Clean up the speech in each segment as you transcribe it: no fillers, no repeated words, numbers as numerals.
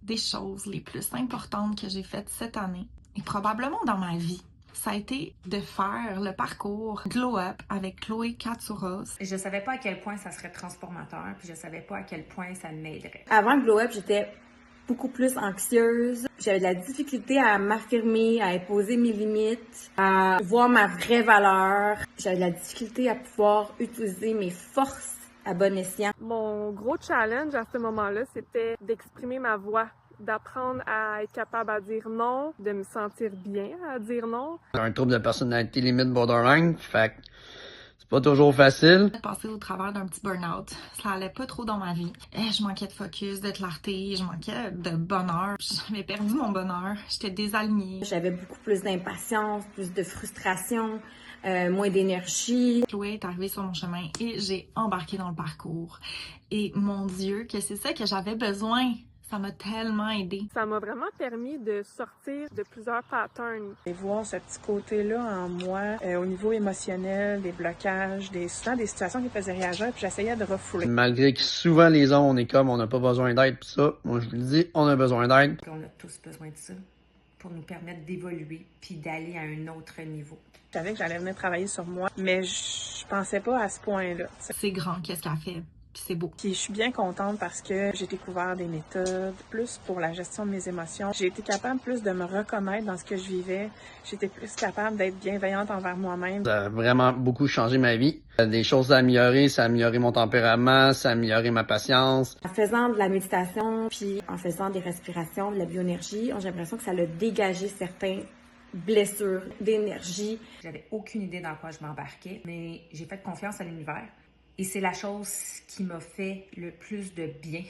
des choses les plus importantes que j'ai faites cette année, et probablement dans ma vie, ça a été de faire le parcours Glow Up avec Chloé Katsouros. Je savais pas à quel point ça serait transformateur, puis je savais pas à quel point ça m'aiderait. Avant le Glow Up, j'étais beaucoup plus anxieuse. J'avais de la difficulté à m'affirmer, à imposer mes limites, à voir ma vraie valeur. J'avais de la difficulté à pouvoir utiliser mes forces à bon escient. Mon gros challenge à ce moment-là, c'était d'exprimer ma voix, d'apprendre à être capable à dire non, de me sentir bien à dire non. J'ai un trouble de personnalité limite borderline, fait que c'est pas toujours facile. J'ai passé au travers d'un petit burn-out. Ça allait pas trop dans ma vie. Je manquais de focus, de clarté, je manquais de bonheur. J'avais perdu mon bonheur. J'étais désalignée. J'avais beaucoup plus d'impatience, plus de frustration, moins d'énergie. Chloé est arrivée sur mon chemin et j'ai embarqué dans le parcours. Et mon Dieu, que c'est ça que j'avais besoin. Ça m'a tellement aidée. Ça m'a vraiment permis de sortir de plusieurs patterns. Et voir ce petit côté-là en moi, au niveau émotionnel, des blocages, souvent des situations qui faisaient réagir, puis j'essayais de refouler. Malgré que souvent les hommes, on est comme, on n'a pas besoin d'aide, pis ça, moi je vous le dis, on a besoin d'aide. On a tous besoin de ça pour nous permettre d'évoluer puis d'aller à un autre niveau. Je savais que j'allais venir travailler sur moi, mais je pensais pas à ce point-là. C'est grand, qu'est-ce qu'elle fait. Puis c'est beau. Puis je suis bien contente parce que j'ai découvert des méthodes, plus pour la gestion de mes émotions. J'ai été capable plus de me reconnaître dans ce que je vivais. J'étais plus capable d'être bienveillante envers moi-même. Ça a vraiment beaucoup changé ma vie. Des choses à améliorer, ça a amélioré mon tempérament, ça a amélioré ma patience. En faisant de la méditation, puis en faisant des respirations, de la bioénergie, j'ai l'impression que ça a dégagé certaines blessures d'énergie. J'avais aucune idée dans quoi je m'embarquais, mais j'ai fait confiance à l'univers. Et c'est la chose qui m'a fait le plus de bien.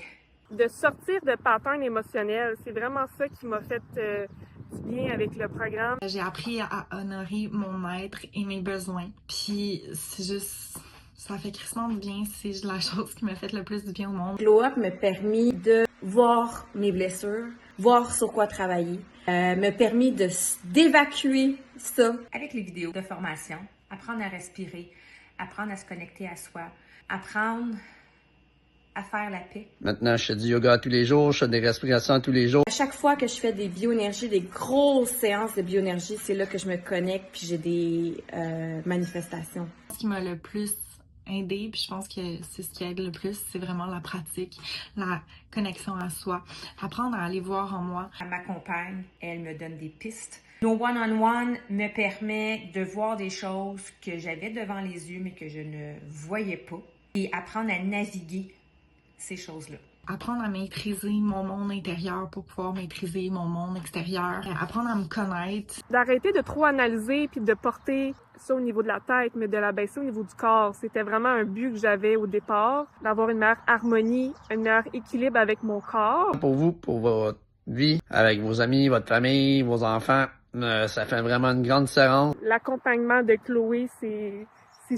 De sortir de patterns émotionnels, c'est vraiment ça qui m'a fait du bien avec le programme. J'ai appris à honorer mon être et mes besoins. Puis c'est juste... ça fait crissement de bien. C'est la chose qui m'a fait le plus du bien au monde. Glow Up m'a permis de voir mes blessures, voir sur quoi travailler, m'a permis d'évacuer ça. Avec les vidéos de formation, apprendre à respirer, apprendre à se connecter à soi, apprendre à faire la paix. Maintenant, je fais du yoga tous les jours, je fais des respirations tous les jours. À chaque fois que je fais des bioénergies, des grosses séances de bioénergie, c'est là que je me connecte puis j'ai des manifestations. Ce qui m'a le plus aidé, puis je pense que c'est ce qui aide le plus, c'est vraiment la pratique, la connexion à soi, apprendre à aller voir en moi. Elle m'accompagne, elle me donne des pistes. Nos one-on-one me permet de voir des choses que j'avais devant les yeux mais que je ne voyais pas et apprendre à naviguer ces choses-là. Apprendre à maîtriser mon monde intérieur pour pouvoir maîtriser mon monde extérieur. Apprendre à me connaître. D'arrêter de trop analyser puis de porter ça au niveau de la tête, mais de la baisser au niveau du corps. C'était vraiment un but que j'avais au départ, d'avoir une meilleure harmonie, un meilleur équilibre avec mon corps. Pour vous, pour votre vie, avec vos amis, votre famille, vos enfants, ça fait vraiment une grande différence. L'accompagnement de Chloé, c'est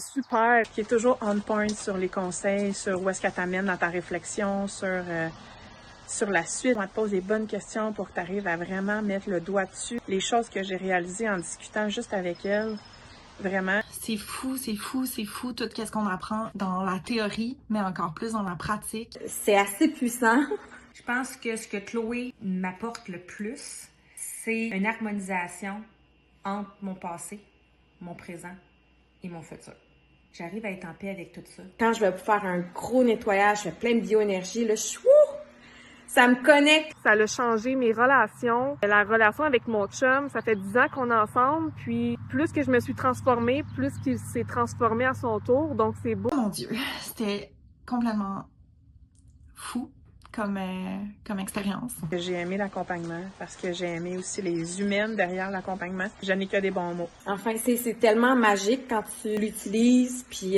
super. Qui est toujours on point sur les conseils, sur où est-ce qu'elle t'amène dans ta réflexion, sur la suite. On te pose des bonnes questions pour que tu arrives à vraiment mettre le doigt dessus. Les choses que j'ai réalisées en discutant juste avec elle, vraiment. C'est fou, c'est fou, c'est fou tout ce qu'on apprend dans la théorie, mais encore plus dans la pratique. C'est assez puissant. Je pense que ce que Chloé m'apporte le plus, c'est une harmonisation entre mon passé, mon présent et mon futur. J'arrive à être en paix avec tout ça. Quand je vais faire un gros nettoyage, je fais plein de bioénergie, là, ça me connecte. Ça a changé mes relations. La relation avec mon chum, ça fait 10 ans qu'on est ensemble, puis plus que je me suis transformée, plus qu'il s'est transformé à son tour, donc c'est beau. Oh mon Dieu, c'était complètement fou comme expérience. J'ai aimé l'accompagnement parce que j'ai aimé aussi les humaines derrière l'accompagnement. Je n'ai que des bons mots. Enfin, c'est tellement magique quand tu l'utilises, puis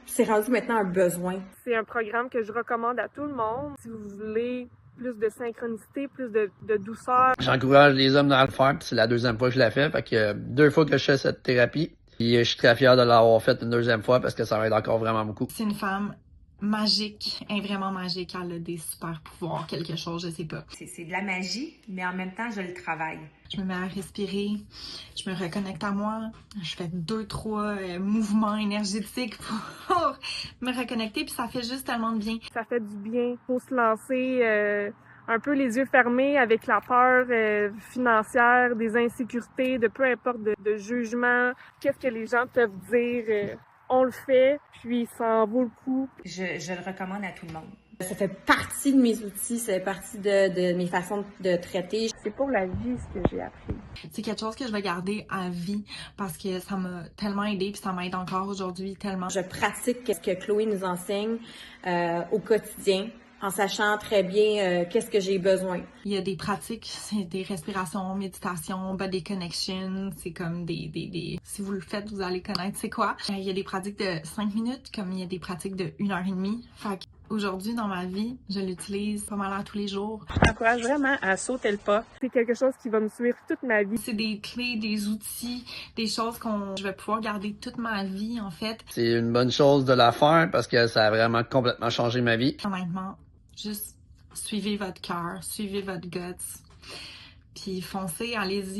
c'est rendu maintenant un besoin. C'est un programme que je recommande à tout le monde. Si vous voulez plus de synchronicité, plus de douceur. J'encourage les hommes à le faire, puis c'est la deuxième fois que je la fais. Fait que 2 fois que je fais cette thérapie, puis je suis très fier de l'avoir faite une deuxième fois parce que ça m'aide encore vraiment beaucoup. C'est une femme magique, elle est vraiment magique, elle a des super pouvoirs, quelque chose, je sais pas. C'est de la magie, mais en même temps, je le travaille. Je me mets à respirer, je me reconnecte à moi, je fais 2-3 mouvements énergétiques pour me reconnecter, puis ça fait juste tellement de bien. Ça fait du bien. Faut se lancer un peu les yeux fermés avec la peur financière, des insécurités, de peu importe de jugement. Qu'est-ce que les gens peuvent dire? On le fait, puis ça en vaut le coup. Je le recommande à tout le monde. Ça fait partie de mes outils, ça fait partie de mes façons de traiter. C'est pour la vie ce que j'ai appris. C'est quelque chose que je vais garder à vie parce que ça m'a tellement aidé puis ça m'aide encore aujourd'hui tellement. Je pratique ce que Chloé nous enseigne au quotidien, en sachant très bien qu'est-ce que j'ai besoin. Il y a des pratiques, c'est des respirations, méditation, body connection, c'est comme des... Si vous le faites, vous allez connaître c'est quoi. Il y a des pratiques de 5 minutes, comme il y a des pratiques de 1h30. Fait qu'aujourd'hui, dans ma vie, je l'utilise pas mal à tous les jours. Je t'encourage vraiment à sauter le pas. C'est quelque chose qui va me suivre toute ma vie. C'est des clés, des outils, des choses je vais pouvoir garder toute ma vie, en fait. C'est une bonne chose de la faire parce que ça a vraiment complètement changé ma vie. Honnêtement, juste suivez votre cœur, suivez votre guts, puis foncez, allez-y.